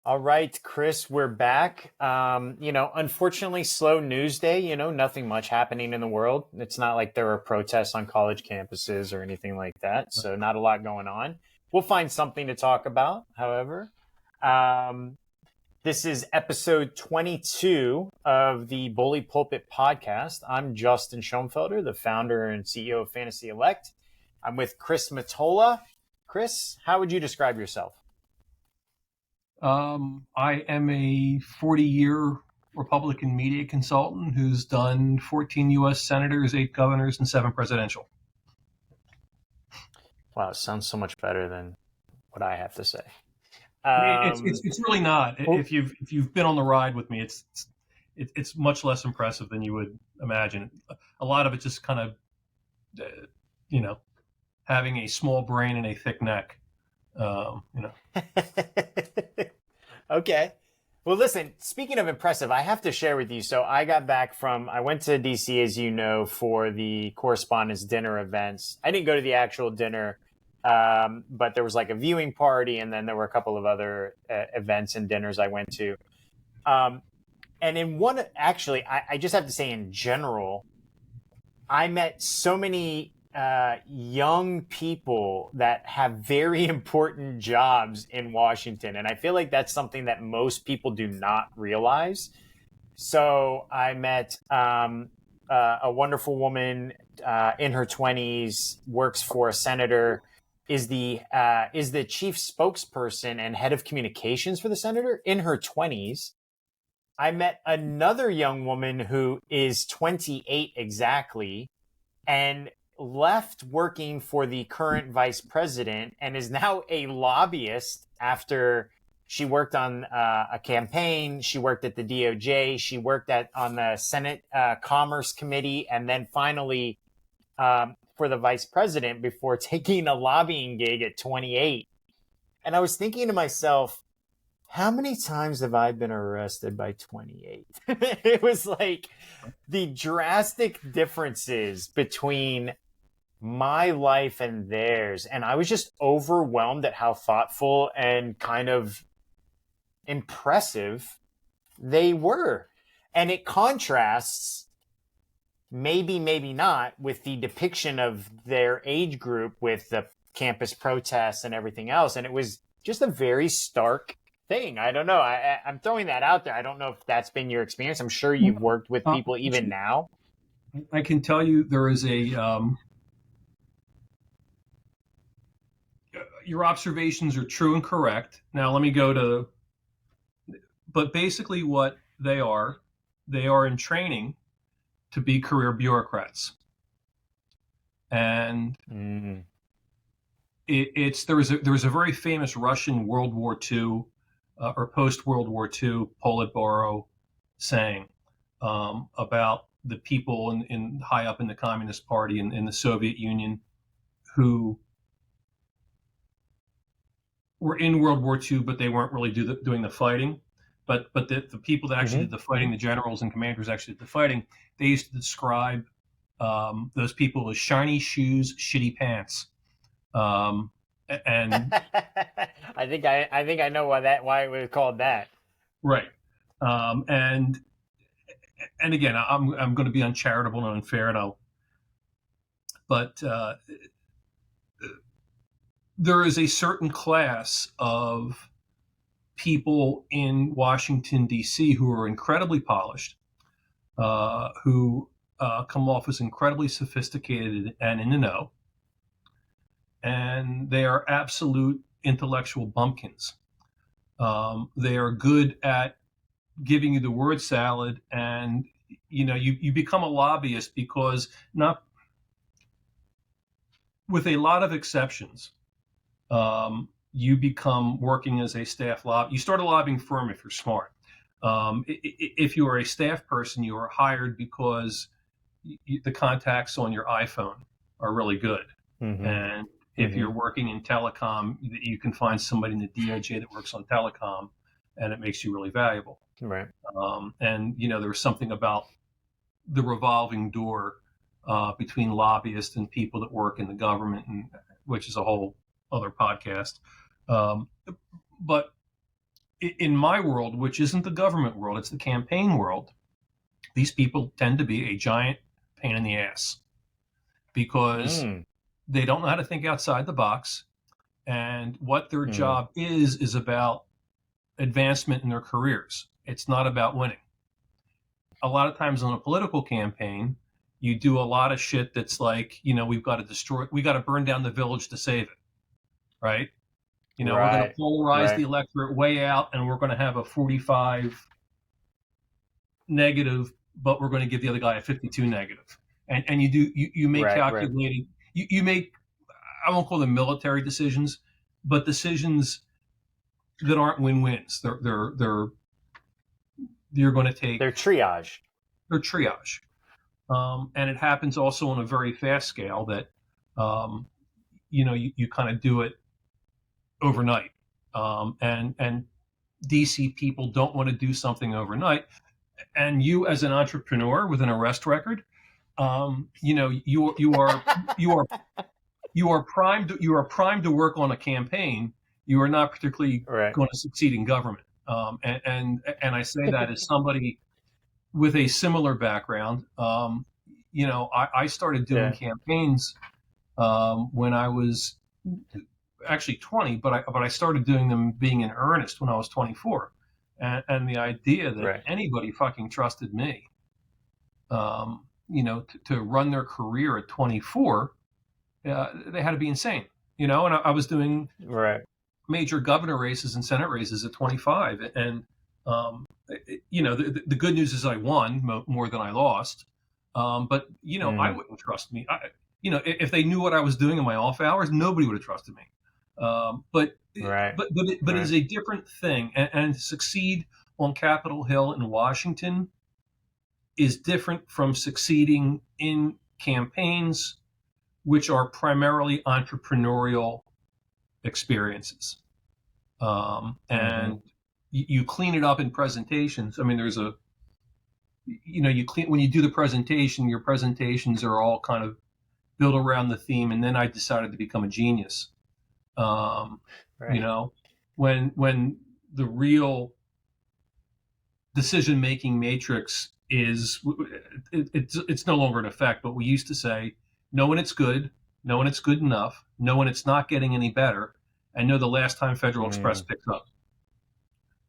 All right, Chris, we're back. Unfortunately, slow news day, nothing much happening in the world. It's not like there are protests on college campuses or anything like that. So not a lot going on. We'll find something to talk about, however. Um, this is episode 22 of the Bully Pulpit podcast. I'm Justin Schoenfelder, the founder and CEO of Fantasy Elect. I'm with Chris Matola. Chris, how would you describe yourself? I am a 40-year Republican media consultant who's done 14 U.S. senators, 8 governors, and 7 presidential. Wow, it sounds so much better than what I have to say. It's really not. If you've been on the ride with me, it's much less impressive than you would imagine. A lot of it just kind of, having a small brain and a thick neck. Okay. Well, listen, speaking of impressive, I have to share with you. So I went to DC, as you know, for the correspondence dinner events. I didn't go to the actual dinner, but there was like a viewing party, and then there were a couple of other events and dinners I went to. And in one, actually, I just have to say in general, I met so many young people that have very important jobs in Washington. And I feel like that's something that most people do not realize. So I met a wonderful woman in her 20s, works for a senator, is the chief spokesperson and head of communications for the senator in her 20s. I met another young woman who is 28 exactly and left working for the current vice president and is now a lobbyist after she worked on a campaign. She worked at the DOJ. She worked on the Senate Commerce Committee, and then finally for the vice president before taking a lobbying gig at 28. And I was thinking to myself, how many times have I been arrested by 28? It was like the drastic differences between my life and theirs. And I was just overwhelmed at how thoughtful and kind of impressive they were. And it contrasts, maybe not, with the depiction of their age group with the campus protests and everything else. And it was just a very stark thing. I don't know. I'm throwing that out there. I don't know if that's been your experience. I'm sure you've worked with people even now. I can tell you there is your observations are true and correct. Now let me go to, but basically what they are in training to be career bureaucrats. And there was a very famous Russian World War II or post World War II Politburo saying about the people in high up in the Communist Party in the Soviet Union who were in World War II, but they weren't really doing the fighting. But the people that actually did the fighting, the generals and commanders actually did the fighting, they used to describe those people as shiny shoes, shitty pants. And I think I know why it was called that. Right. And again, I'm going to be uncharitable and unfair, but there is a certain class of people in Washington, D.C. who are incredibly polished, who come off as incredibly sophisticated and in the know. And they are absolute intellectual bumpkins. They are good at giving you the word salad, and you become a lobbyist because, not with a lot of exceptions, you become working as a staff lobby. You start a lobbying firm if you're smart. If you are a staff person, you are hired because the contacts on your iPhone are really good. Mm-hmm. And if you're working in telecom, you can find somebody in the DOJ that works on telecom, and it makes you really valuable. Right. And there's something about the revolving door between lobbyists and people that work in the government, which is a whole other podcast. But in my world, which isn't the government world, it's the campaign world, these people tend to be a giant pain in the ass because they don't know how to think outside the box. And what their job is about advancement in their careers. It's not about winning. A lot of times on a political campaign, you do a lot of shit that's like, we've got to burn down the village to save it, right? We're going to polarize the electorate way out, and we're going to have a 45 negative, but we're going to give the other guy a 52 negative. And you make calculated, you make, I won't call them military decisions, but decisions that aren't win-wins. You're going to take. They're triage. They're triage. And it happens also on a very fast scale that, you kind of do it overnight. And DC people don't want to do something overnight. And you, as an entrepreneur with an arrest record, you are primed to work on a campaign. You are not particularly going to succeed in government. And I say that as somebody with a similar background. I started doing campaigns when I was actually 20, but I started doing them being in earnest when I was 24. And the idea that anybody fucking trusted me, to run their career at 24, they had to be insane, and I was doing major governor races and Senate races at 25. And, the good news is I won more than I lost. But, I wouldn't trust me. If they knew what I was doing in my off hours, nobody would have trusted me. But it's a different thing. And to succeed on Capitol Hill in Washington is different from succeeding in campaigns, which are primarily entrepreneurial experiences. And you clean it up in presentations. I mean, there's when you do the presentation, your presentations are all kind of built around the theme. And then I decided to become a genius. When the real decision-making matrix it's no longer in effect, but we used to say, know when it's good, know when it's good enough, know when it's not getting any better, and know the last time Federal Express picks up.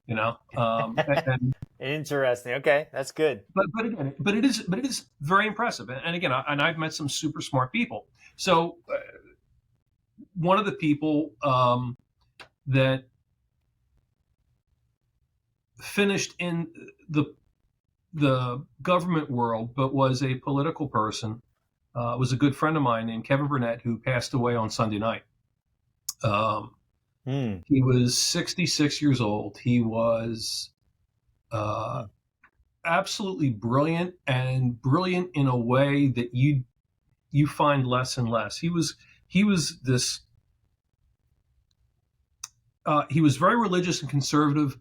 And, Interesting. Okay, that's good. But it is very impressive. And again, I've met some super smart people. So one of the people that finished in the government world, but was a political person, was a good friend of mine named Kevin Burnett, who passed away on Sunday night. He was 66 years old. He was absolutely brilliant, and brilliant in a way that you find less and less. He was very religious and conservative,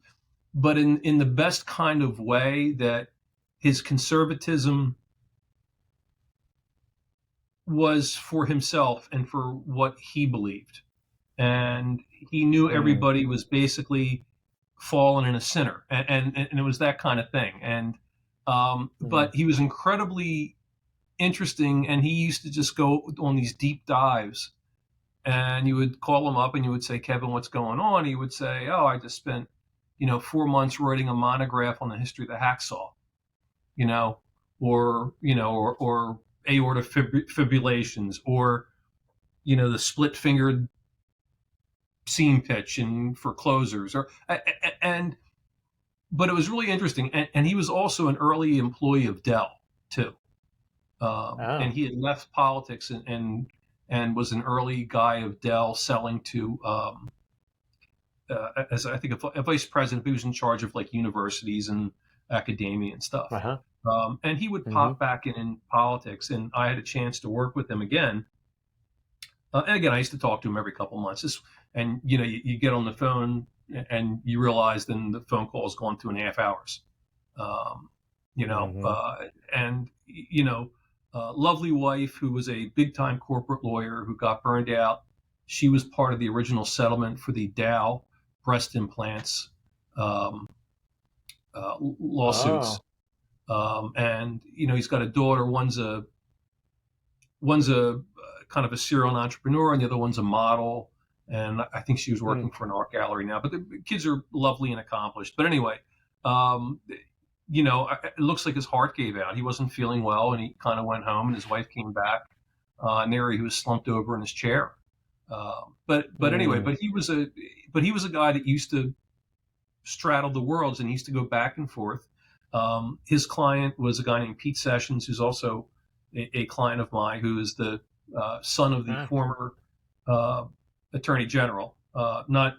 but in the best kind of way, that his conservatism was for himself and for what he believed. And he knew everybody was basically fallen and a sinner. And it was that kind of thing. And but he was incredibly interesting, and he used to just go on these deep dives. And you would call him up and you would say, Kevin, what's going on? He would say, oh, I just spent 4 months writing a monograph on the history of the hacksaw, or aorta fibrillations, or, the split fingered seam pitch and for closers, but it was really interesting. And he was also an early employee of Dell too. And he had left politics and was an early guy of Dell, selling to, as I think a vice president who was in charge of like universities and academia and stuff. And he would pop back in politics, and I had a chance to work with him again. And again, I used to talk to him every couple of months. And you get on the phone and you realize then the phone call has gone 2.5 hours. Lovely wife who was a big time corporate lawyer who got burned out. She was part of the original settlement for the Dow breast implants. um, lawsuits. Oh. And he's got a daughter. One's a kind of a serial entrepreneur, and the other one's a model. And I think she was Hmm. working for an art gallery now. But the kids are lovely and accomplished. But anyway, um, it looks like his heart gave out. He wasn't feeling well, and he kind of went home. And his wife came back, and there he was slumped over in his chair. But anyway, Hmm. but he was a guy that used to straddle the worlds and he used to go back and forth. His client was a guy named Pete Sessions, who's also a client of mine, who is the son of the Ah. former uh, Attorney General, not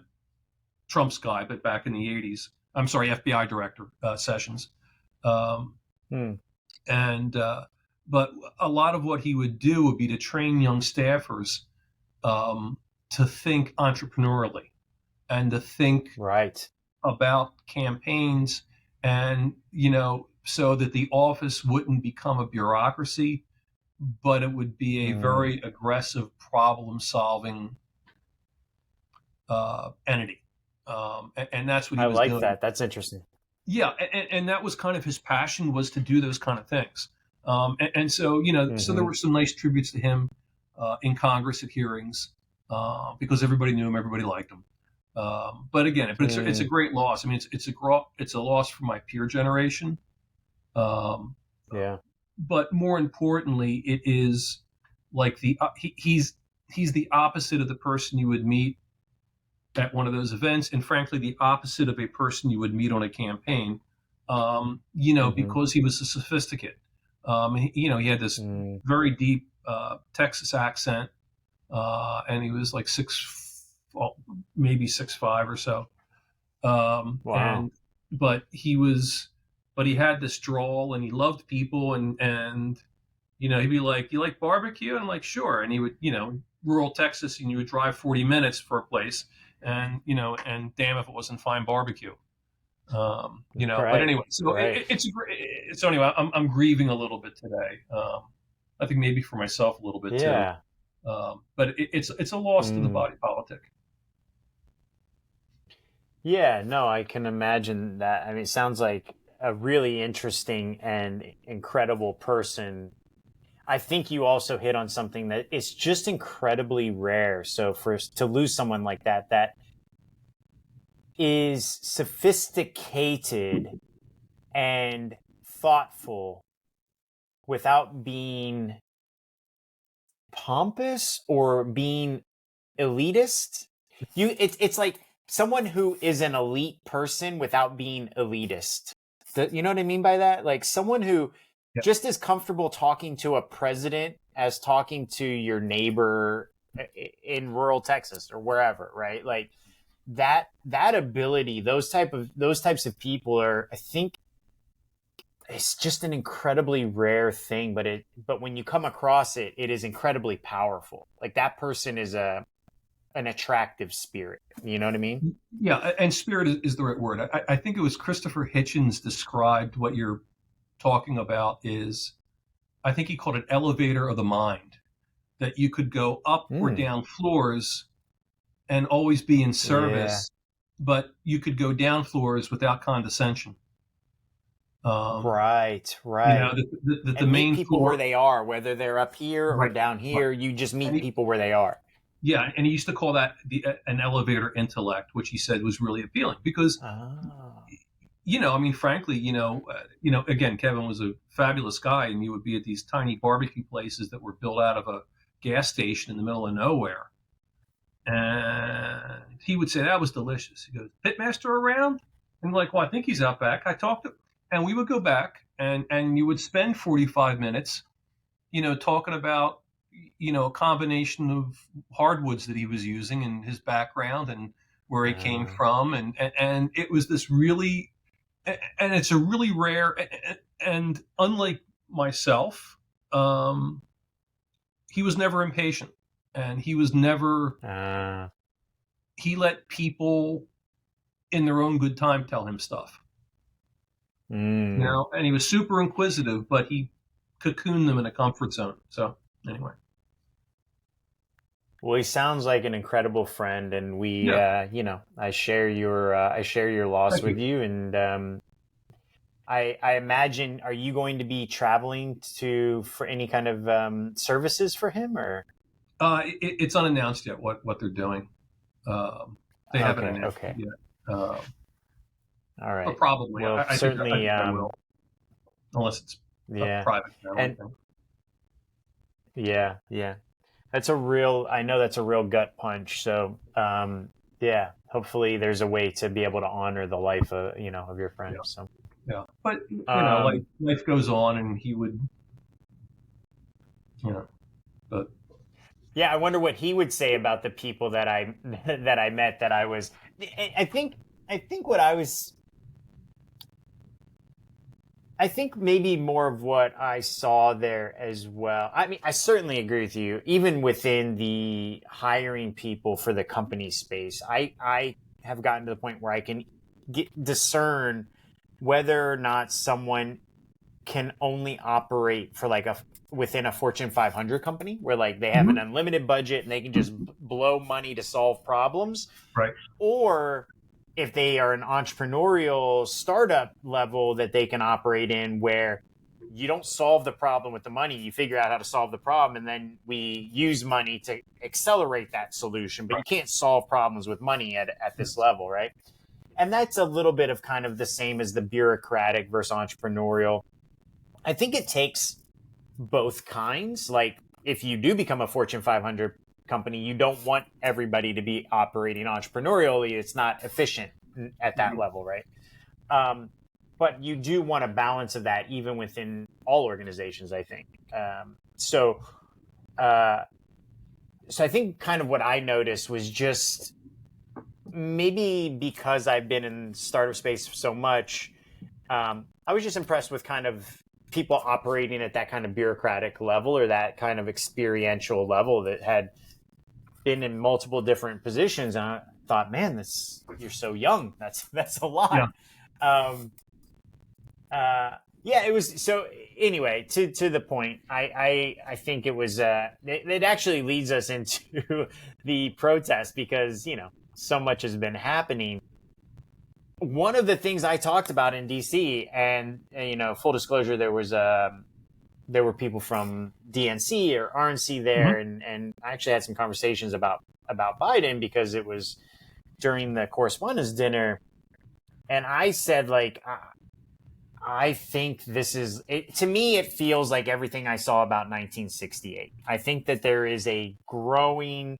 Trump's guy, but back in the 80s. I'm sorry, FBI Director Sessions. Um, Hmm. and But a lot of what he would do would be to train young staffers to think entrepreneurially and to think Right. about campaigns, and so that the office wouldn't become a bureaucracy, but it would be a Hmm. very aggressive problem solving entity. And that's what he I was like doing. that. That's interesting. Yeah, and that was kind of his passion, was to do those kind of things. And so so there Hmm. were some nice tributes to him in Congress at hearings, because everybody knew him, everybody liked him. But again, it's a Hmm. great loss. I mean, it's a loss for my peer generation. Um, Yeah. but more importantly, it is like he's the opposite of the person you would meet at one of those events, and frankly, the opposite of a person you would meet on a campaign. Hmm. Because he was a sophisticate. He had this Hmm. very deep Texas accent, and he was like well, maybe 6'5" or so. Wow. And but he had this drawl, and he loved people, and he'd be like, "You like barbecue?" And I'm like, "Sure." And he would, rural Texas, and you would drive 40 minutes for a place, and damn if it wasn't fine barbecue. But Right. anyway, so Right. so anyway, I'm grieving a little bit today. I think maybe for myself a little bit too. Yeah. But it's a loss to the Mm. body politic. Yeah, no, I can imagine that. I mean, it sounds like a really interesting and incredible person. I think you also hit on something that is just incredibly rare. So to lose someone like that, that is sophisticated and thoughtful without being pompous or being elitist. It's like someone who is an elite person without being elitist. You know what I mean by that? Like someone who Yeah. just is comfortable talking to a president as talking to your neighbor in rural Texas or wherever, right? Like that ability, those types of people are, I think, it's just an incredibly rare thing, but when you come across it, it is incredibly powerful. Like that person is an attractive spirit. You know what I mean? Yeah, and spirit is the right word. I think it was Christopher Hitchens described what you're talking about is, I think he called it elevator of the mind, that you could go up or Mm. down floors and always be in Yeah. service, but you could go down floors without condescension. Um, Right. Right. the And meet main people where floor, they are, whether they're up here or right, down right. here. You just And meet people where they are. yeah, and he used to call that an elevator intellect, which he said was really appealing because, Ah. I mean, frankly, again, Kevin was a fabulous guy, and you would be at these tiny barbecue places that were built out of a gas station in the middle of nowhere, and he would say that was delicious. He goes, "Pitmaster around?" And I'm like, "Well, I think he's out back." I talked to, and we would go back, and you would spend 45 minutes, talking about, a combination of hardwoods that he was using and his background and where he came Uh, from, and it was this really, and it's a really rare, and unlike myself, um, he was never impatient, and uh, he let people in their own good time tell him stuff, mm. and he was super inquisitive, but he cocooned them in a comfort zone. So anyway. Well, he sounds like an incredible friend, and we, Yeah, I share your loss thank with you. you, and I imagine, are you going to be traveling for any kind of services for him, or? It's unannounced yet what they're doing. Um, they haven't Okay, announced it okay, yet, all but right. probably. Well, I certainly, think I will, unless it's a yeah, private family and thing. yeah, yeah. That's a real, I know that's a real gut punch. So, yeah, hopefully there's a way to be able to honor the life of, of your friend. Yeah, So, yeah. But um, life goes on, and he would, you know. But yeah, I wonder what he would say about the people that that I met that I was, I think, I think what I was, I think maybe more of what I saw there as well. I mean, I certainly agree with you. Even within the hiring people for the company space, I have gotten to the point where I can discern whether or not someone can only operate for like a within a Fortune 500 company where like they have an Mhm. unlimited budget and they can just blow money to solve problems, Right. or if they are an entrepreneurial startup level that they can operate in where you don't solve the problem with the money, you figure out how to solve the problem, and then we use money to accelerate that solution, but you can't solve problems with money at this Yes. level, right? And that's a little bit of kind of the same as the bureaucratic versus entrepreneurial. I think it takes both kinds. Like if you do become a Fortune 500 company, you don't want everybody to be operating entrepreneurially. It's not efficient at that level, right? Um, but you do want a balance of that even within all organizations, I think. Uh, so I think kind of what I noticed was just maybe because I've been in startup space so much, I was just impressed with kind of people operating at that kind of bureaucratic level or that kind of experiential level that had been in multiple different positions. And I thought, man, you're so young. That's a Yeah. lot. Um, yeah, it was. So anyway, to the point, I think it was. It actually leads us into the protest because so much has been happening. One of the things I talked about in DC, and full disclosure, there were people from DNC or RNC there, Hmm. and I actually had some conversations about Biden because it was during the correspondence dinner, and I said like I think this is it, to me it feels like everything I saw about 1968. I think that there is a growing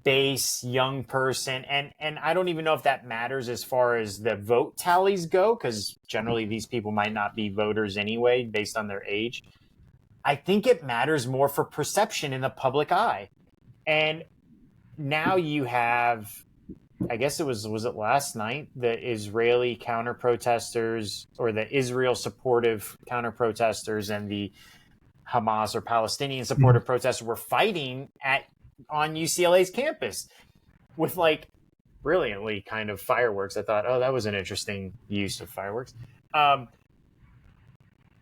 base young person, and I don't even know if that matters as far as the vote tallies go, because generally these people might not be voters anyway based on their age. I think it matters more for perception in the public eye. And now you have, I guess was it last night, the Israeli counter protesters or the Israel supportive counter protesters and the Hamas or Palestinian Hmm. supportive protesters were fighting at on UCLA's campus with like brilliantly kind of fireworks. I thought, oh, that was an interesting use of fireworks. Um,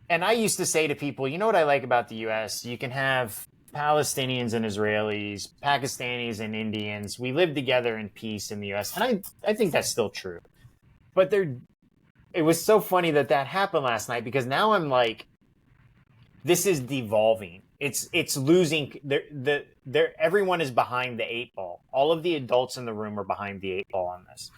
and I used to say to people, you know what I like about the US? You can have Palestinians and Israelis, Pakistanis and Indians. We live together in peace in the US. And I think that's still true. But it was so funny that happened last night because now I'm like, this is devolving. It's losing everyone is behind the eight ball. All of the adults in the room are behind the eight ball on this.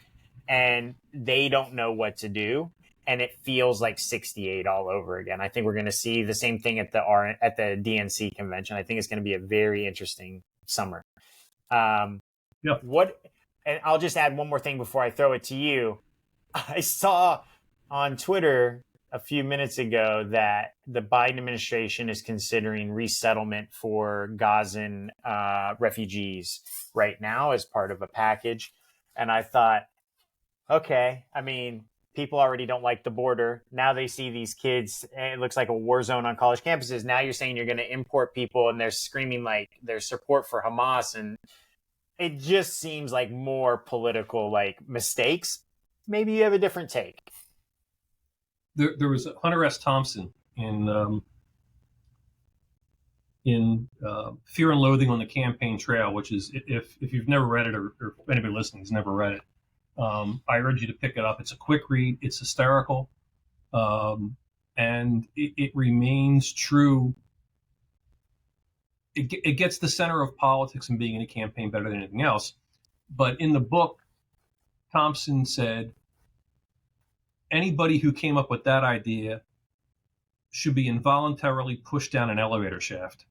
And they don't know what to do. And it feels like 68 all over again. I think we're going to see the same thing at the DNC convention. I think it's going to be a very interesting summer. Um, Yeah. what, and I'll just add one more thing before I throw it to you. I saw on Twitter a few minutes ago that the Biden administration is considering resettlement for Gazan refugees right now as part of a package. And I thought, okay, I mean, people already don't like the border. Now they see these kids, and it looks like a war zone on college campuses. Now you're saying you're going to import people, and they're screaming like their support for Hamas, and it just seems like more political like mistakes. Maybe you have a different take. There was Hunter S. Thompson in Fear and Loathing on the Campaign Trail, which is, if you've never read it, or if anybody listening has never read it, I urge you to pick it up. It's a quick read. It's hysterical. And it remains true. It gets the center of politics and being in a campaign better than anything else. But in the book, Thompson said anybody who came up with that idea should be involuntarily pushed down an elevator shaft.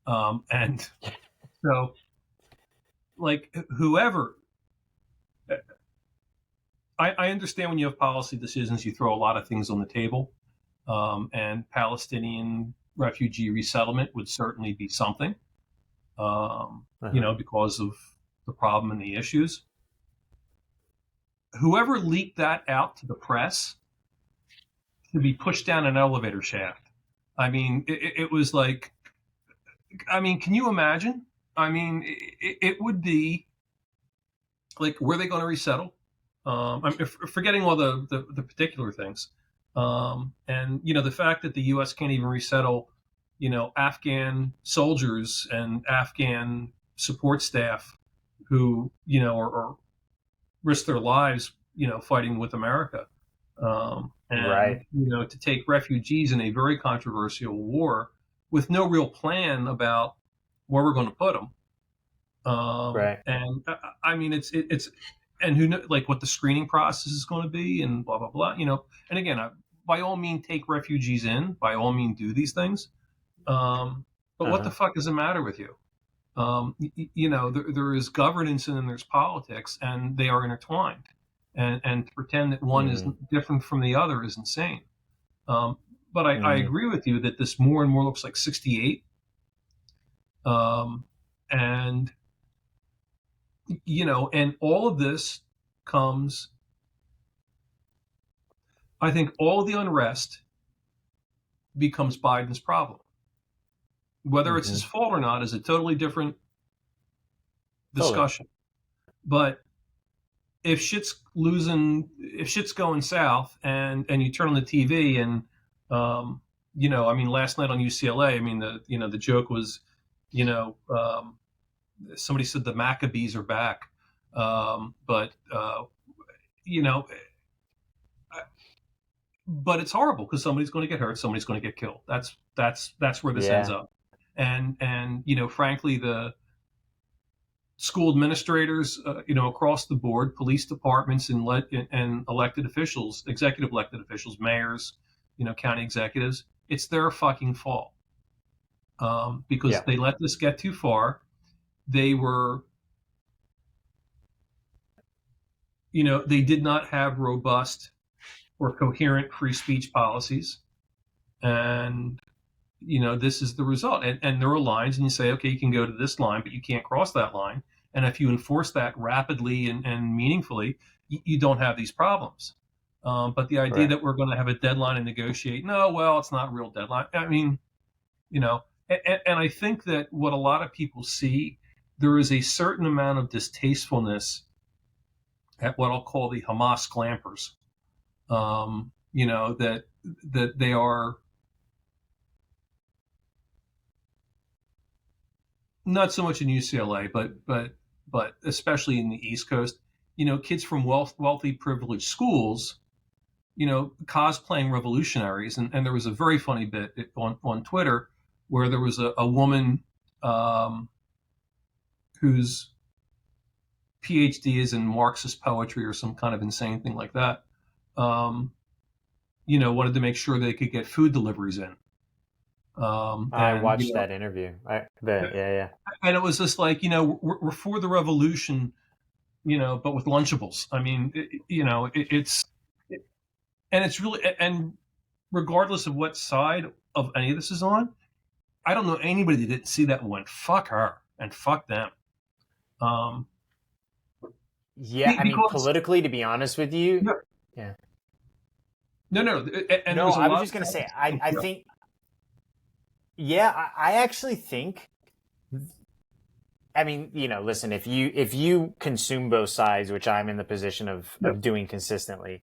And so, like, whoever, I understand when you have policy decisions, you throw a lot of things on the table. And Palestinian refugee resettlement would certainly be something, because of the problem and the issues. Whoever leaked that out to the press to be pushed down an elevator shaft. I mean, it was like, I mean, can you imagine? I mean, it would be like, were they going to resettle? I'm forgetting all the particular things. And, the fact that the U.S. can't even resettle, Afghan soldiers and Afghan support staff who, or risk their lives, fighting with America. And, Right. To take refugees in a very controversial war with no real plan about where we're going to put them. Right. And I mean, it's, and who knows, like, what the screening process is going to be and blah, blah, blah, and again, by all means, take refugees in, by all means, do these things. But what the fuck does it matter with you? There is governance and then there's politics, and they are intertwined. And to pretend that one is different from the other is insane. But I agree with you that this more and more looks like 68. And all of this comes, I think all the unrest becomes Biden's problem. Whether it's his fault or not is a totally different discussion. But if shit's going south and you turn on the TV and, I mean, last night on UCLA, I mean, the joke was, somebody said the Maccabees are back. But it's horrible because somebody's going to get hurt. Somebody's going to get killed. That's where this ends up. And frankly, the school administrators, across the board, police departments and elected officials, executive elected officials, mayors, county executives, it's their fucking fault. Because they let this get too far. They were, they did not have robust or coherent free speech policies. And, this is the result. And there are lines, and you say, okay, you can go to this line, but you can't cross that line. And if you enforce that rapidly and meaningfully, you don't have these problems. But the idea that we're going to have a deadline and negotiate, no, well, it's not a real deadline. I mean, and I think that what a lot of people see, there is a certain amount of distastefulness at what I'll call the Hamas clampers. That they are not so much in UCLA, but especially in the East Coast, kids from wealthy, privileged schools, cosplaying revolutionaries. And there was a very funny bit on Twitter where there was a woman whose PhD is in Marxist poetry or some kind of insane thing like that, wanted to make sure they could get food deliveries in. I watched that interview. Yeah. And it was just like, we're for the revolution, but with Lunchables. I mean, it's really, and regardless of what side of any of this is on, I don't know anybody that didn't see that and went, fuck her and fuck them. Yeah, I mean, politically, to be honest with you, yeah. No. And no, I was just going to say, I think, I actually think, I mean, listen, if you consume both sides, which I'm in the position of doing consistently,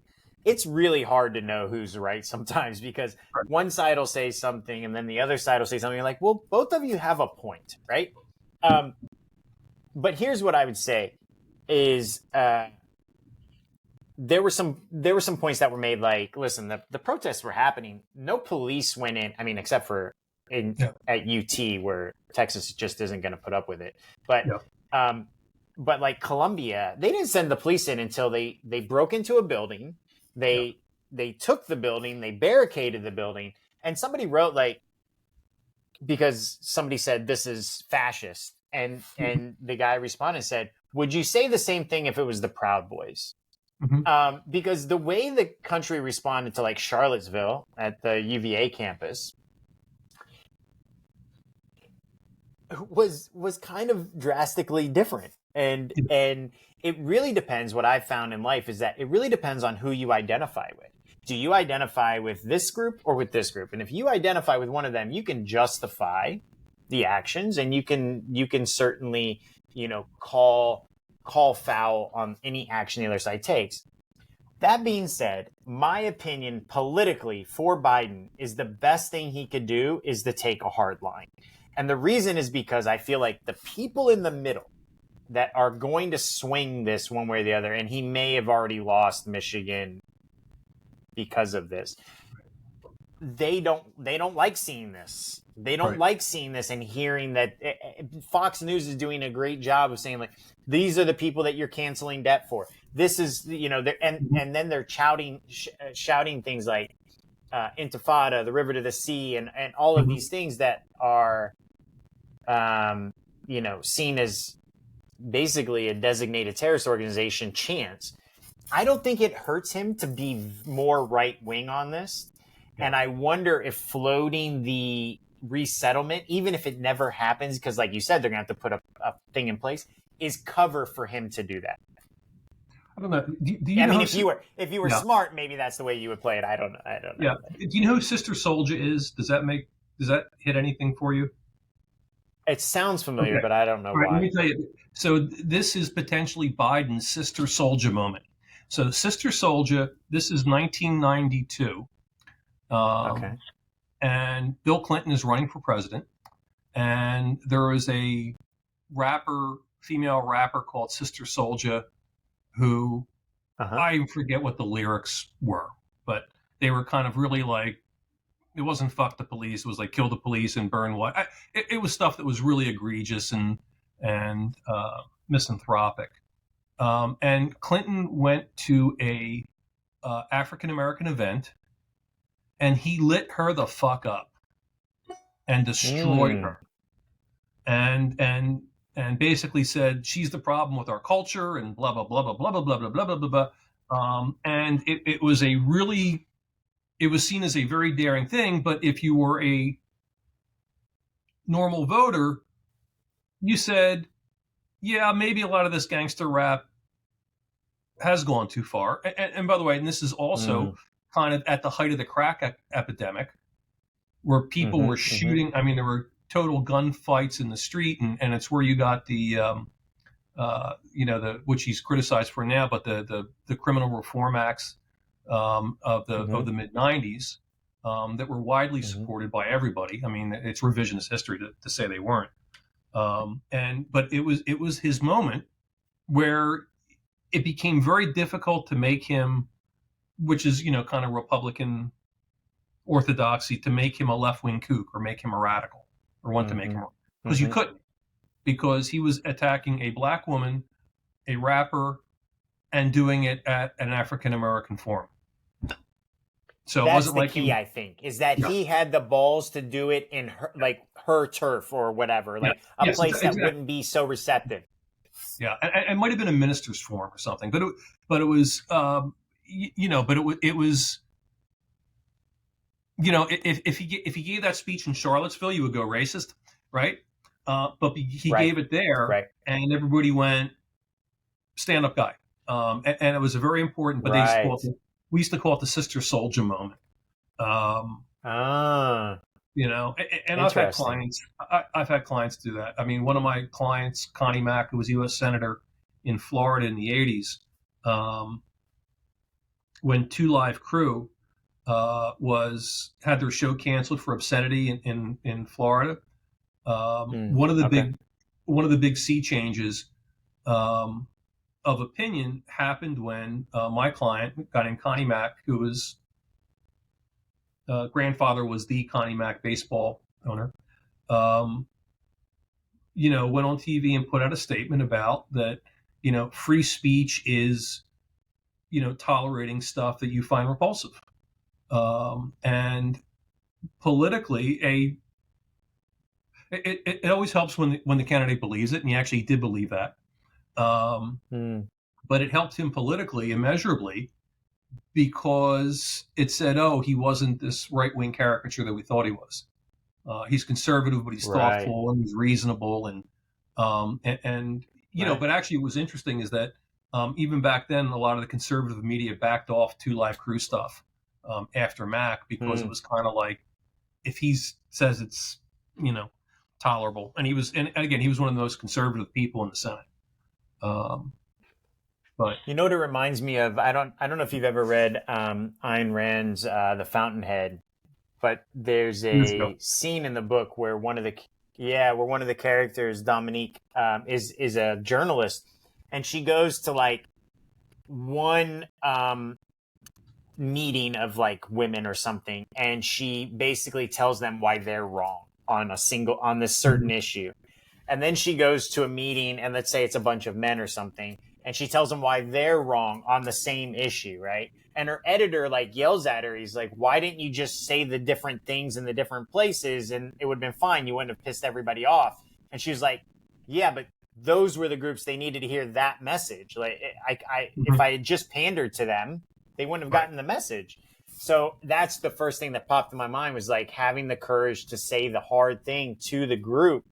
it's really hard to know who's right sometimes, because one side will say something and then the other side will say something. You're like, well, both of you have a point, right? But here's what I would say is there were some points that were made, like, listen, the protests were happening. No police went in. I mean, except for at UT, where Texas just isn't going to put up with it. But like Columbia, they didn't send the police in until they broke into a building. They took the building, they barricaded the building, and somebody wrote, like, because somebody said this is fascist, and the guy responded and said, would you say the same thing if it was the Proud Boys? Because the way the country responded to, like, Charlottesville at the UVA campus was kind of drastically different. And it really depends. What I've found in life is that it really depends on who you identify with. Do you identify with this group or with this group? And if you identify with one of them, you can justify the actions, and you can certainly, call foul on any action the other side takes. That being said, my opinion politically for Biden is the best thing he could do is to take a hard line. And the reason is because I feel like the people in the middle that are going to swing this one way or the other, and he may have already lost Michigan because of this, they don't like seeing this. They don't like seeing this and hearing that Fox News is doing a great job of saying, like, these are the people that you're canceling debt for. This is, and then they're shouting things like Intifada, the river to the sea, and all of these things that are, seen as basically a designated terrorist organization chants. I don't think it hurts him to be more right wing on this. And I wonder if floating the resettlement, even if it never happens, because like you said, they're going to have to put a thing in place, is cover for him to do that. I don't know. Do you know if you were smart, maybe that's the way you would play it. I don't know. Yeah. Do you know who Sister Souljah is? Does that hit anything for you? It sounds familiar, but I don't know why. Let me tell you. So this is potentially Biden's Sister Souljah moment. So Sister Souljah, this is 1992. And Bill Clinton is running for president. And there is a female rapper called Sister Souljah, who I forget what the lyrics were, but they were kind of really like, it wasn't fuck the police. It was like kill the police and burn what. It was stuff that was really egregious and misanthropic. And Clinton went to a African-American event, and he lit her the fuck up and destroyed her. And basically said she's the problem with our culture and blah blah blah blah blah blah blah blah blah blah blah. And it was seen as a very daring thing. But if you were a normal voter, you said, yeah, maybe a lot of this gangster rap has gone too far. And by the way, and this is also kind of at the height of the crack epidemic, where people were shooting. I mean, there were total gunfights in the street, and it's where you got the which he's criticized for now, but the criminal reform acts of the mid '90s that were widely supported by everybody. I mean, it's revisionist history to say they weren't. But it was his moment where it became very difficult to make him, which is kind of Republican orthodoxy, to make him a left-wing kook or make him a radical or want to make him, because you couldn't, because he was attacking a black woman, a rapper, and doing it at an African-American forum. So that's it wasn't the like key, I think, is that he had the balls to do it in her turf or whatever, like a place that wouldn't be so receptive. Yeah, and it might have been a minister's forum or something, but it was it was if he gave that speech in Charlottesville, you would go racist, right? But he gave it there, and everybody went stand up guy, and it was a very important. But we used to call it the Sister Souljah moment. And I've had clients do that. I mean, one of my clients, Connie Mack, who was U.S. Senator in Florida in the 80s, when Two Live Crew had their show canceled for obscenity in Florida. One of the Okay. big sea changes of opinion happened when my client, a guy named Connie Mack, who was grandfather was the Connie Mack baseball owner, went on TV and put out a statement about that, free speech is, tolerating stuff that you find repulsive. And politically, it always helps when the candidate believes it, and he actually did believe that. But it helped him politically immeasurably because it said, oh, he wasn't this right-wing caricature that we thought he was. He's conservative, but he's thoughtful and he's reasonable. And but actually what was interesting is that even back then, a lot of the conservative media backed off Two Live Crew stuff after Mac because it was kind of like, if he says it's, tolerable. And he was one of the most conservative people in the Senate. But you know what it reminds me of? I don't know if you've ever read Ayn Rand's The Fountainhead, but there's a scene in the book where one of the characters, Dominique, is a journalist, and she goes to like one meeting of like women or something, and she basically tells them why they're wrong on this certain issue. And then she goes to a meeting, and let's say it's a bunch of men or something, and she tells them why they're wrong on the same issue, right? And her editor like yells at her. He's like, why didn't you just say the different things in the different places and it would have been fine? You wouldn't have pissed everybody off. And she was like, yeah, but those were the groups they needed to hear that message. Like, if I had just pandered to them, they wouldn't have gotten the message. So that's the first thing that popped in my mind, was like having the courage to say the hard thing to the group,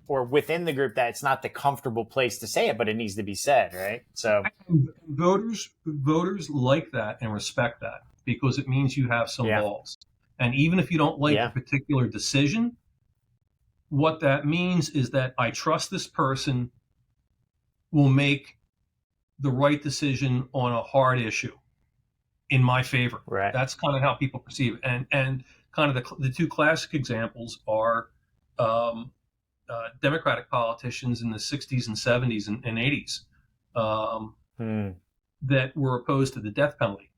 or within the group, that it's not the comfortable place to say it, but it needs to be said, right? So voters like that and respect that, because it means you have some balls. And even if you don't like a particular decision, what that means is that I trust this person will make the right decision on a hard issue in my favor. Right. That's kind of how people perceive it. And kind of the two classic examples are Democratic politicians in the 60s and 70s and 80s that were opposed to the death penalty.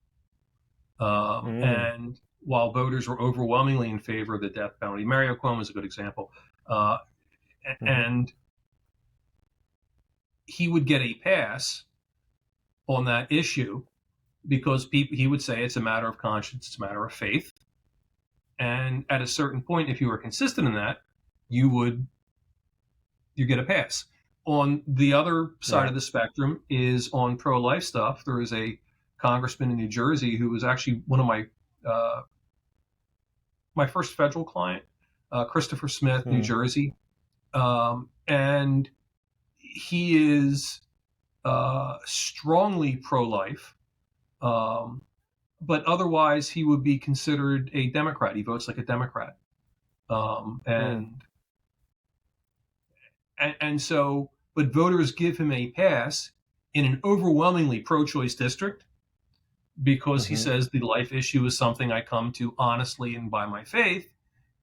And while voters were overwhelmingly in favor of the death penalty, Mario Cuomo is a good example. And he would get a pass on that issue because he would say it's a matter of conscience, it's a matter of faith. And at a certain point, if you were consistent in that, you get a pass. On the other side of the spectrum is on pro-life stuff. There is a congressman in New Jersey who was actually one of my first federal client, Christopher Smith, New Jersey. And he is strongly pro-life, but otherwise he would be considered a Democrat. He votes like a Democrat. And so, but voters give him a pass in an overwhelmingly pro-choice district because he says the life issue is something I come to honestly and by my faith,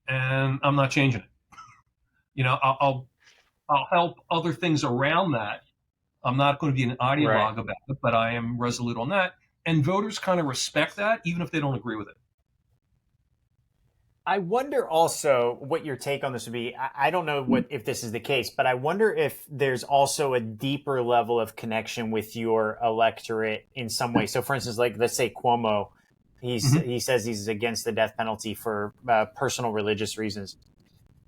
and I'm not changing it. I'll help other things around that. I'm not going to be an ideologue about it, but I am resolute on that. And voters kind of respect that, even if they don't agree with it. I wonder also what your take on this would be. I don't know if this is the case, but I wonder if there's also a deeper level of connection with your electorate in some way. So, for instance, like let's say Cuomo, he says he's against the death penalty for personal religious reasons.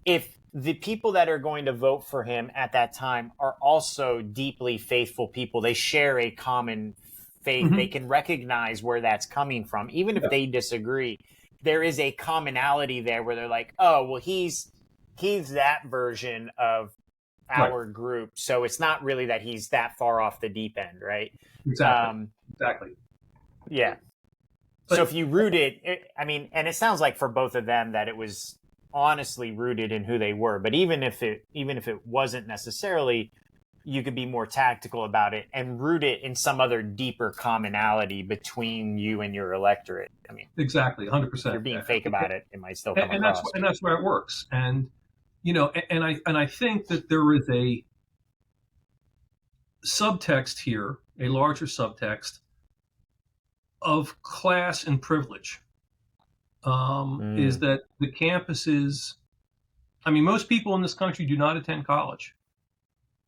If the people that are going to vote for him at that time are also deeply faithful people, they share a common faith, they can recognize where that's coming from, even if they disagree. There is a commonality there where they're like, oh, well, he's that version of our group. So it's not really that he's that far off the deep end, right? Exactly. Yeah. But, so if you root it, and it sounds like for both of them that it was honestly rooted in who they were. But even if it wasn't necessarily, you could be more tactical about it and root it in some other deeper commonality between you and your electorate. I mean, exactly, if you're 100%. being fake about it, it might still come And that's across. and that's where it works. And I think that there is a subtext here, a larger subtext of class and privilege. Is that the campuses? I mean, most people in this country do not attend college.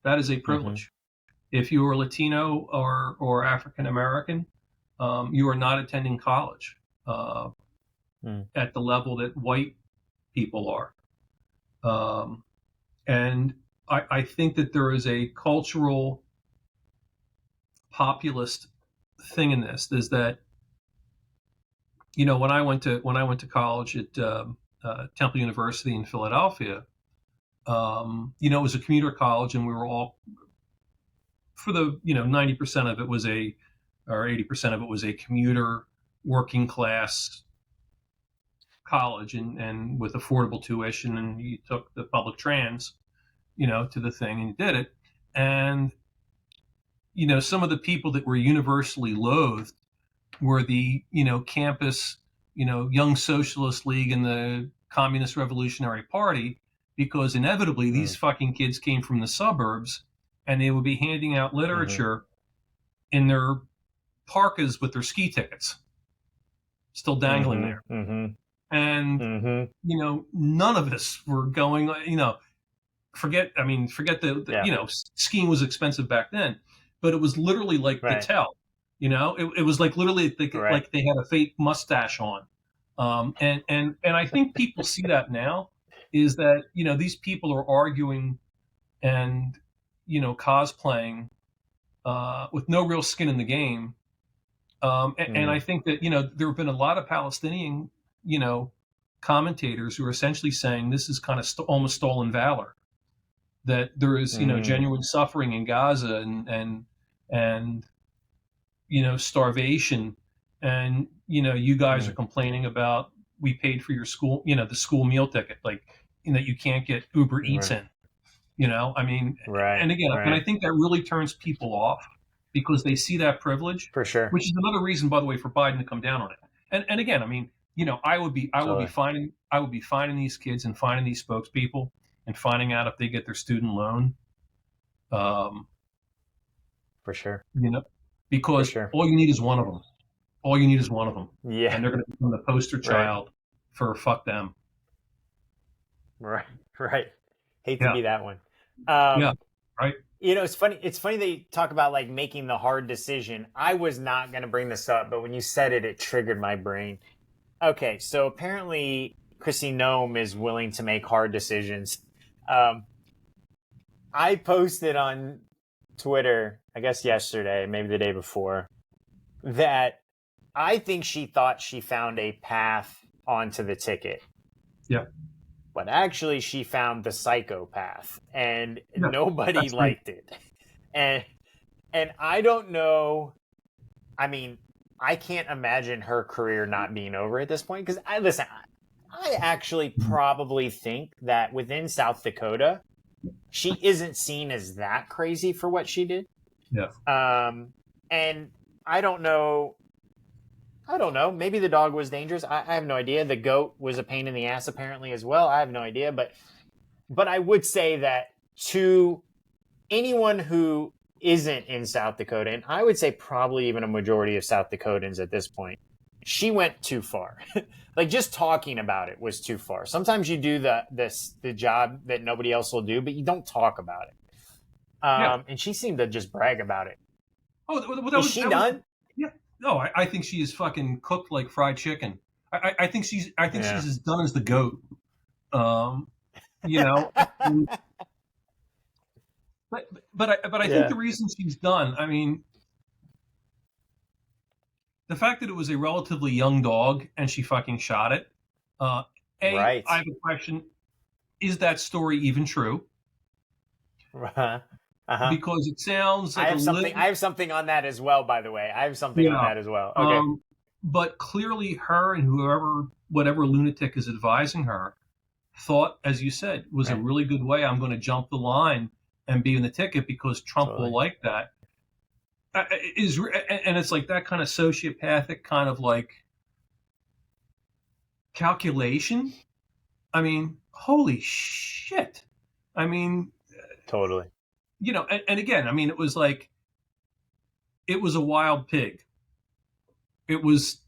That is a privilege. If you are Latino or African American, you are not attending college at the level that white people are. And I think that there is a cultural populist thing in this. Is that, when I went to college at Temple University in Philadelphia, it was a commuter college, and we were all, for the 90% of it was or 80% of it was a commuter working class college, and with affordable tuition, and you took the public trans, to the thing, and you did it. And some of the people that were universally loathed were the campus, Young Socialist League and the Communist Revolutionary Party, because inevitably these fucking kids came from the suburbs, and they would be handing out literature in their parkas with their ski tickets still dangling there. And none of us were going, forget the skiing was expensive back then, but it was literally like the tell. It was like literally like they had a fake mustache on. And I think people see that now, is that, these people are arguing and, cosplaying with no real skin in the game. And I think that, there have been a lot of Palestinian, commentators who are essentially saying this is kind of almost stolen valor, that there is, genuine suffering in Gaza and starvation. And, you guys are complaining about, we paid for your school, the school meal ticket, like, you can't get Uber Eats in, I mean, and again, and I think that really turns people off, because they see that privilege, for sure, which is another reason, by the way, for Biden to come down on it. And again, I mean, I would be finding these kids and finding these spokespeople and finding out if they get their student loan. For sure. Because all you need is one of them. All you need is one of them. Yeah. And they're going to become the poster child for fuck them. Right. Hate to be that one. Right. It's funny. It's funny they talk about like making the hard decision. I was not going to bring this up, but when you said it, it triggered my brain. Okay, so apparently Chrissy Nome is willing to make hard decisions. I posted on Twitter, I guess yesterday, maybe the day before, that I think she thought she found a path onto the ticket. Yeah. But actually she found the psychopath, and nobody liked it. And I don't know. I mean, I can't imagine her career not being over at this point, because I actually probably think that within South Dakota, she isn't seen as that crazy for what she did. Yeah. And I don't know. Maybe the dog was dangerous. I have no idea. The goat was a pain in the ass apparently as well. I have no idea. But I would say that to anyone who isn't in South Dakota, and I would say probably even a majority of South Dakotans at this point, she went too far. Like, just talking about it was too far. Sometimes you do the job that nobody else will do, but you don't talk about it. And she seemed to just brag about it. Is she done? Yeah. No, I think she is fucking cooked like fried chicken. I think she's as done as the goat. But I think the reason she's done, I mean, the fact that it was a relatively young dog and she fucking shot it. I have a question: is that story even true? Because it sounds like I have something on that as well, by the way. I have something on that as well. Okay. But clearly her and whatever lunatic is advising her thought, as you said, was a really good way. I'm going to jump the line and be in the ticket because Trump will Totally. like that. And it's like that kind of sociopathic kind of like calculation. I mean, holy shit. I mean, Totally. and again, I mean, it was a wild pig. It was,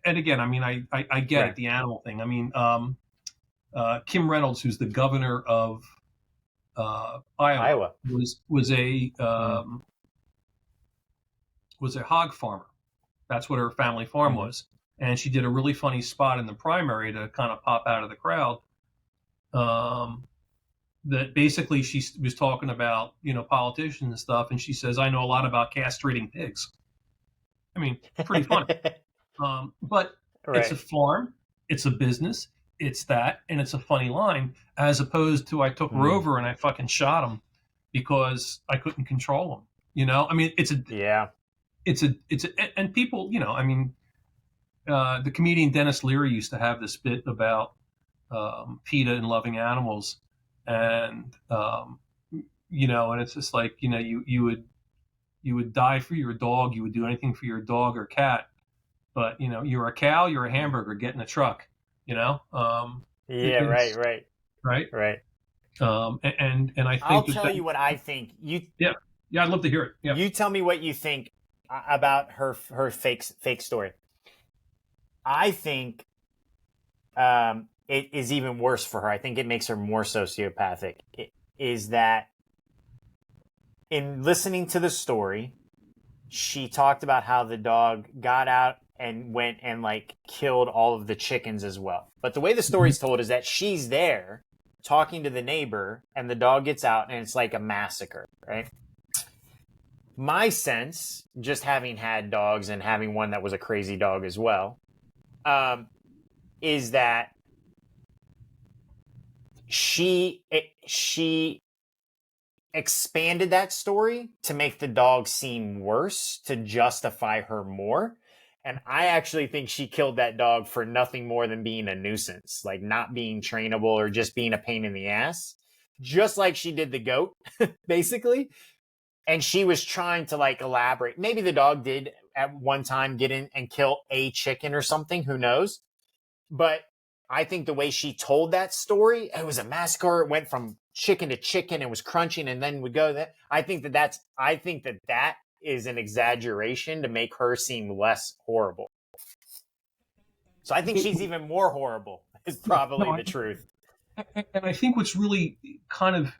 and again, I mean, I get Right. it, the animal thing. I mean, Kim Reynolds, who's the governor of Iowa, Iowa. was a hog farmer. That's what her family farm was. And she did a really funny spot in the primary to kind of pop out of the crowd. That basically she was talking about, politicians and stuff. And she says, I know a lot about castrating pigs. I mean, pretty funny. But it's a Right. farm, it's a business, it's that, and it's a funny line, as opposed to I took Rover and I fucking shot him because I couldn't control him. I mean, Yeah. and people, I mean, the comedian Dennis Leary used to have this bit about PETA and loving animals, and and it's just like, you would die for your dog, you would do anything for your dog or cat, but you're a cow, you're a hamburger, get in a truck, Yeah. it's Right. right. Right. And I I'll think tell you what I think. yeah, I'd love to hear it. Yeah. You tell me what you think about her fake story. I think it is even worse for her. I think it makes her more sociopathic. It is that in listening to the story, she talked about how the dog got out and went and like killed all of the chickens as well. But the way the story's told is that she's there talking to the neighbor and the dog gets out and it's like a massacre, right? My sense, just having had dogs and having one that was a crazy dog as well, is that she expanded that story to make the dog seem worse, to justify her more. And I actually think she killed that dog for nothing more than being a nuisance, like not being trainable or just being a pain in the ass, just like she did the goat, basically. And she was trying to like elaborate. Maybe the dog did at one time get in and kill a chicken or something, who knows? But I think the way she told that story, it was a massacre. It went from chicken to chicken. It was crunching and then would go there. I think that is an exaggeration to make her seem less horrible. So I think she's even more horrible is probably the truth. And I think what's really kind of,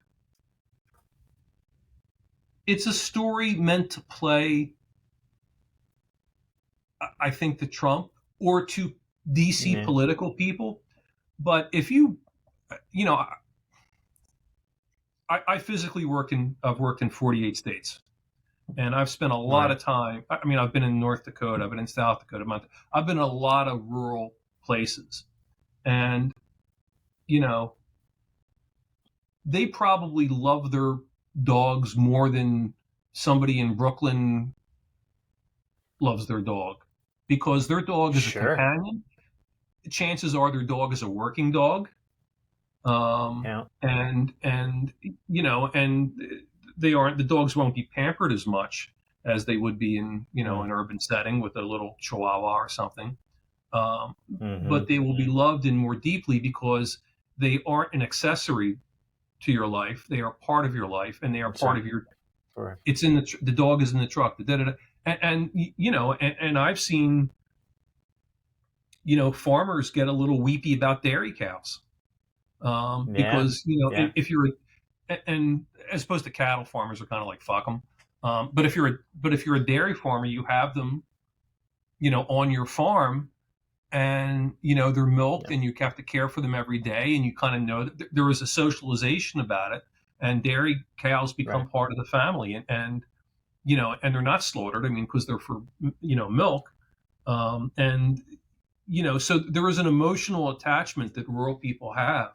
it's a story meant to play, I think, to Trump or to DC political people. But if I physically I've worked in 48 states, and I've spent a lot of time. I mean, I've been in North Dakota, I've been in South Dakota, I've been in a lot of rural places, and they probably love their dogs more than somebody in Brooklyn loves their dog, because their dog is a companion. Chances are their dog is a working dog. And the dogs won't be pampered as much as they would be in, an urban setting with a little Chihuahua or something. But they will be loved in more deeply because they aren't an accessory to your life. They are part of your life, and they are part of your. Correct. It's in the dog is in the truck. And I've seen, farmers get a little weepy about dairy cows, because if you're, and as opposed to cattle farmers are kind of like fuck them. But if you're a dairy farmer, you have them, on your farm, and they're milked, and you have to care for them every day, and you kind of know that there is a socialization about it, and dairy cows become part of the family, and they're not slaughtered. I mean, because they're for milk, so there is an emotional attachment that rural people have,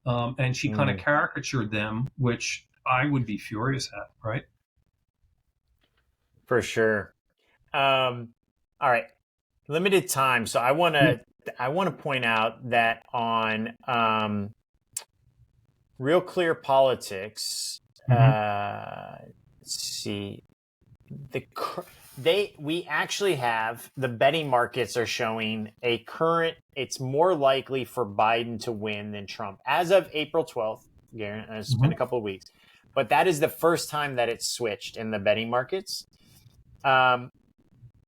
and she kind of caricatured them, which I would be furious at, right? For sure. All right. Limited time, so I want to point out that on Real Clear Politics, Mm-hmm. Let's see. We actually have the betting markets are showing a current. It's more likely for Biden to win than Trump as of April 12th. Garen, it's been a couple of weeks, but that is the first time that it's switched in the betting markets.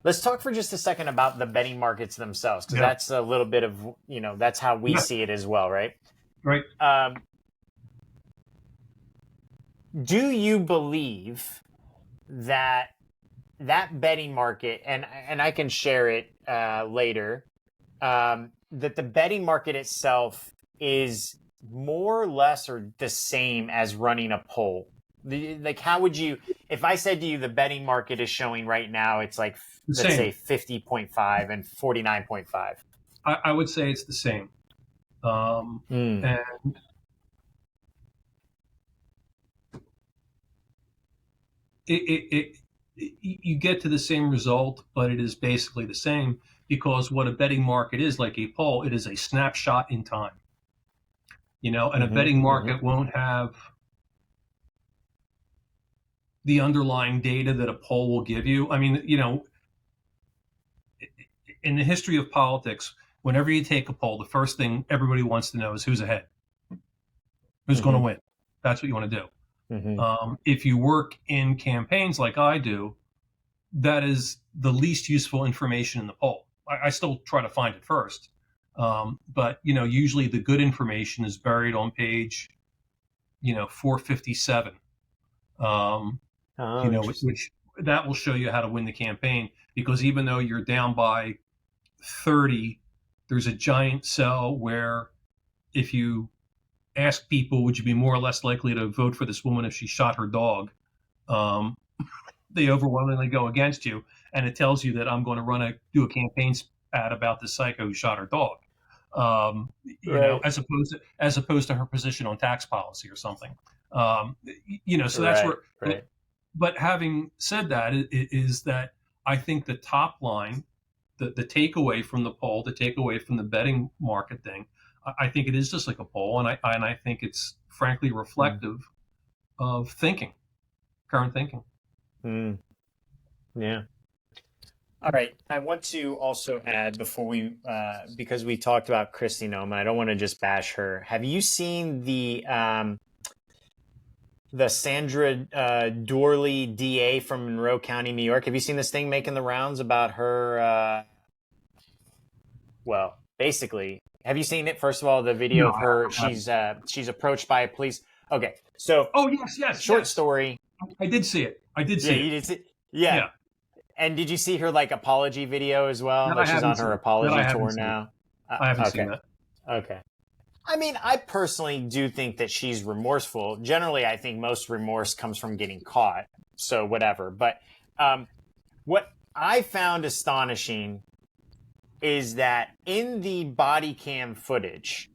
Let's talk for just a second about the betting markets themselves, because Yeah. that's a little bit of, that's how we see it as well, right? Right. Do you believe that betting market, and I can share it later, that the betting market itself is more or less or the same as running a poll? Like, how would you, if I said to you the betting market is showing right now, it's like, let's say 50.5 and 49.5. I would say it's the same. And you get to the same result, but it is basically the same, because what a betting market is, like a poll, it is a snapshot in time. And a betting market won't have the underlying data that a poll will give you. I mean, in the history of politics, whenever you take a poll, the first thing everybody wants to know is who's ahead, who's going to win. That's what you want to do. If you work in campaigns like I do, that is the least useful information in the poll. I still try to find it first. But, usually the good information is buried on page, 457, which that will show you how to win the campaign, because even though you're down by 30, there's a giant cell where if you ask people, would you be more or less likely to vote for this woman if she shot her dog? They overwhelmingly go against you, and it tells you that I'm going to do a campaign ad about the psycho who shot her dog. As opposed to her position on tax policy or something. So that's where. Right. But having said that, is that I think the top line, the takeaway from the poll, the takeaway from the betting market thing, I think it is just like a poll, and I think it's frankly reflective of current thinking. Yeah. All right. I want to also add before we, because we talked about Kristi Noem, I don't want to just bash her. Have you seen the Sandra Doorley DA from Monroe County, New York? Have you seen this thing making the rounds about her? Well, basically, have you seen it? First of all, the video of her. She's approached by a police. Okay, so. Oh yes. Short story. I did see it. You did see. Yeah. And did you see her apology video as well? Like, she's on her apology tour now. I haven't seen that. Okay. I mean, I personally do think that she's remorseful. Generally, I think most remorse comes from getting caught. So whatever. But what I found astonishing is that in the body cam footage,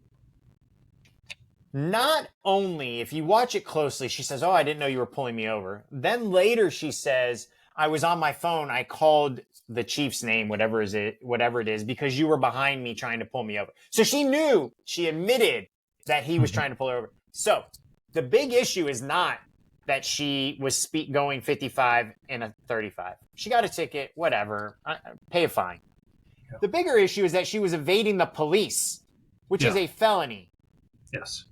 not only, if you watch it closely, she says, "Oh, I didn't know you were pulling me over." Then later she says, "I was on my phone. I called the chief's name, whatever it is, because you were behind me trying to pull me over." So she admitted that he was trying to pull her over. So the big issue is not that she was going 55 in a 35. She got a ticket, whatever, pay a fine. Yeah. The bigger issue is that she was evading the police, which is a felony. Yes.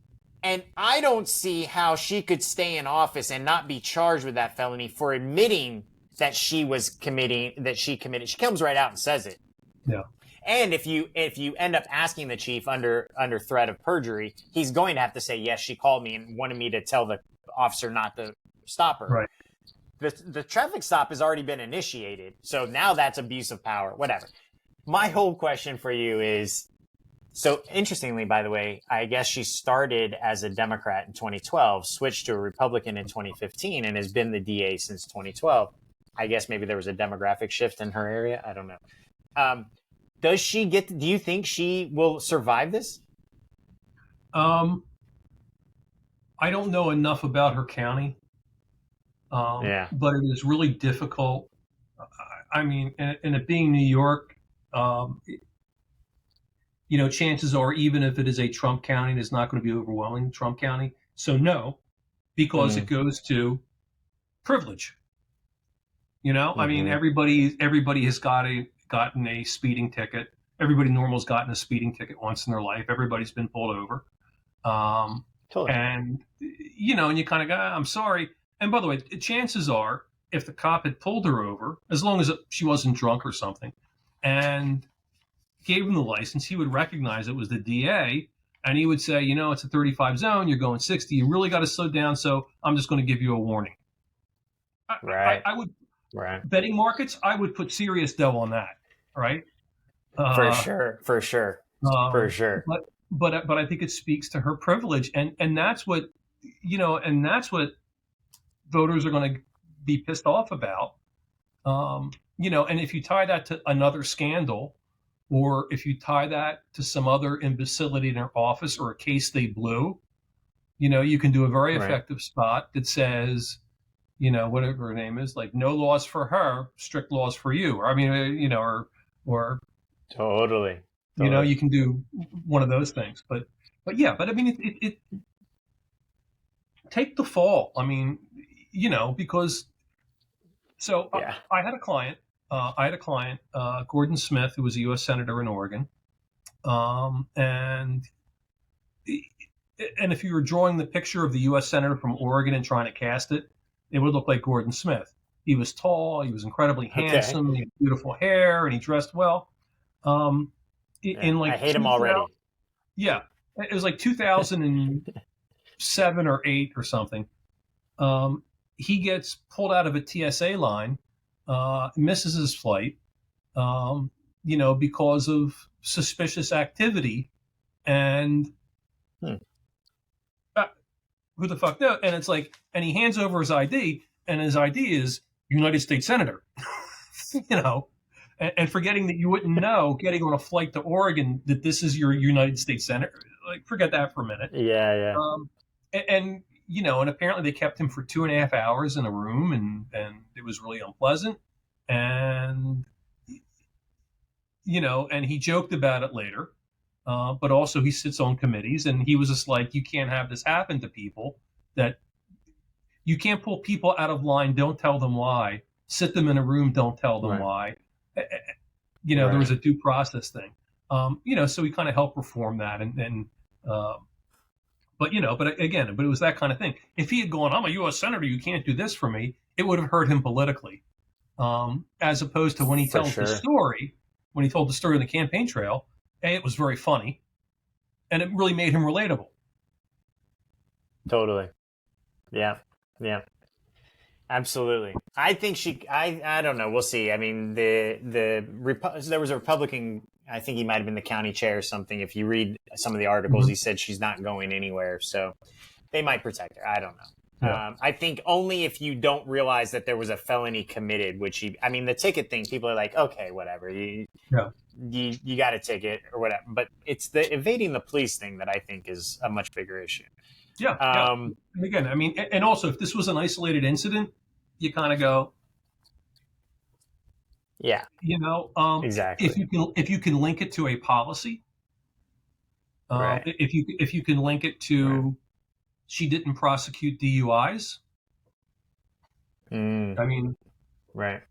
And I don't see how she could stay in office and not be charged with that felony for admitting that she committed. She comes right out and says it. Yeah. And if you end up asking the chief under threat of perjury, he's going to have to say, "Yes, she called me and wanted me to tell the officer not to stop her." Right. The traffic stop has already been initiated, so now that's abuse of power. Whatever. My whole question for you is, so interestingly, by the way, I guess she started as a Democrat in 2012, switched to a Republican in 2015, and has been the DA since 2012. I guess maybe there was a demographic shift in her area. I don't know. Do you think she will survive this? I don't know enough about her county. But it is really difficult. I mean, and it being New York, chances are, even if it is a Trump county, it's not going to be overwhelming Trump county. So no, because it Mm. goes to privilege. You know, I mean, Mm-hmm. everybody has gotten a speeding ticket. Everybody normal's gotten a speeding ticket once in their life. Everybody's been pulled over. Um, Totally. and and you kind of go, I'm sorry. And by the way, chances are, if the cop had pulled her over, as long as she wasn't drunk or something, and gave him the license, he would recognize it was the DA, and he would say, it's a 35 zone. You're going 60. You really got to slow down. So I'm just going to give you a warning. Right. I would Right. betting markets. I would put serious dough on that. Right. For Uh, sure. For sure. For um, sure. but I think it speaks to her privilege, and that's what and that's what voters are going to be pissed off about. And if you tie that to another scandal, or if you tie that to some other imbecility in their office or a case they blew, you can do a very Right. effective spot that says, whatever her name is, like no laws for her, strict laws for you. Or I mean, or Totally. Totally. you can do one of those things. But yeah, but I mean, it take the fall. I mean, because so Yeah. I had a client. Gordon Smith, who was a U.S. senator in Oregon, and if you were drawing the picture of the U.S. senator from Oregon and trying to cast it, it would look like Gordon Smith. He was tall, he was incredibly Okay. handsome, he had beautiful hair, and he dressed well. Yeah. In I like hate him 2000, already. yeah, it was like 2007 or 8 or something. He gets pulled out of a TSA line, misses his flight, because of suspicious activity, and Hmm. who the fuck knows? And it's like, and he hands over his ID, and his ID is United States Senator, and forgetting that you wouldn't know getting on a flight to Oregon that this is your United States Senator. Like, forget that for a minute. Yeah. Yeah. And apparently they kept him for 2.5 hours in a room, and it was really unpleasant. And, and he joked about it later. But also he sits on committees, and he was just like, you can't have this happen to people, that you can't pull people out of line. Don't tell them why. Sit them in a room. Don't tell them Right. why. There Right. was a due process thing. So we kind of helped reform that. But it was that kind of thing. If he had gone, I'm a U.S. senator, you can't do this for me, it would have hurt him politically. As opposed to when he For tells the sure. story, when he told the story on the campaign trail, it was very funny, and it really made him relatable. Totally. Yeah. Yeah. Absolutely. I think I don't know. We'll see. I mean, there was a Republican, I think he might have been the county chair or something. If you read some of the articles, Mm-hmm. he said she's not going anywhere. So they might protect her. I don't know. Yeah. I think only if you don't realize that there was a felony committed, the ticket thing, people are like, okay, whatever. You got a ticket or whatever. But it's the evading the police thing that I think is a much bigger issue. Yeah. And again, I mean, and also if this was an isolated incident, you kind of go, yeah, exactly. if you can link it to a policy, Right. if you can link it to, she didn't prosecute DUIs. I mean, right.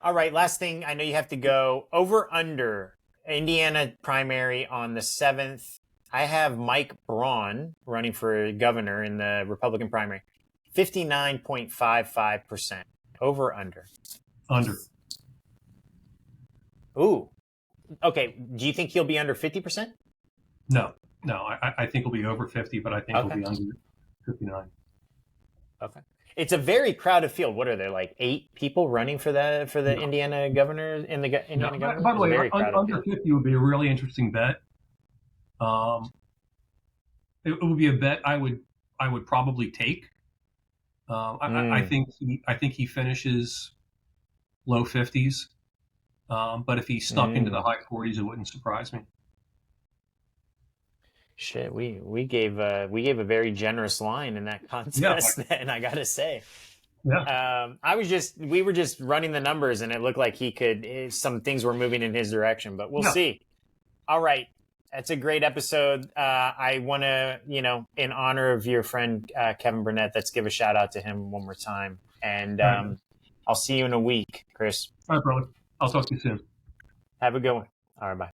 All right, last thing. I know you have to go. Over under Indiana primary on the 7th. I have Mike Braun running for governor in the Republican primary. 59.55%. Over under. Under. Ooh. Okay. Do you think he'll be under 50%? No. I think he'll be over 50, but I think he'll be under 59. Okay. It's a very crowded field. What are there, like 8 people running for the Indiana governor in the Indiana governor? By the way, field. under 50 would be a really interesting bet. It would be a bet I would probably take. I think he finishes low 50s. But if he snuck into the high 40s, it wouldn't surprise me. Shit, we gave a very generous line in that contest, and I gotta say, we were just running the numbers, and it looked like he could. Some things were moving in his direction, but we'll see. All right, That's a great episode. I want to, in honor of your friend Kevin Burnett, let's give a shout out to him one more time. And All right. I'll see you in a week, Chris. All right, brother. I'll talk to you soon. Have a good one. All right, bye.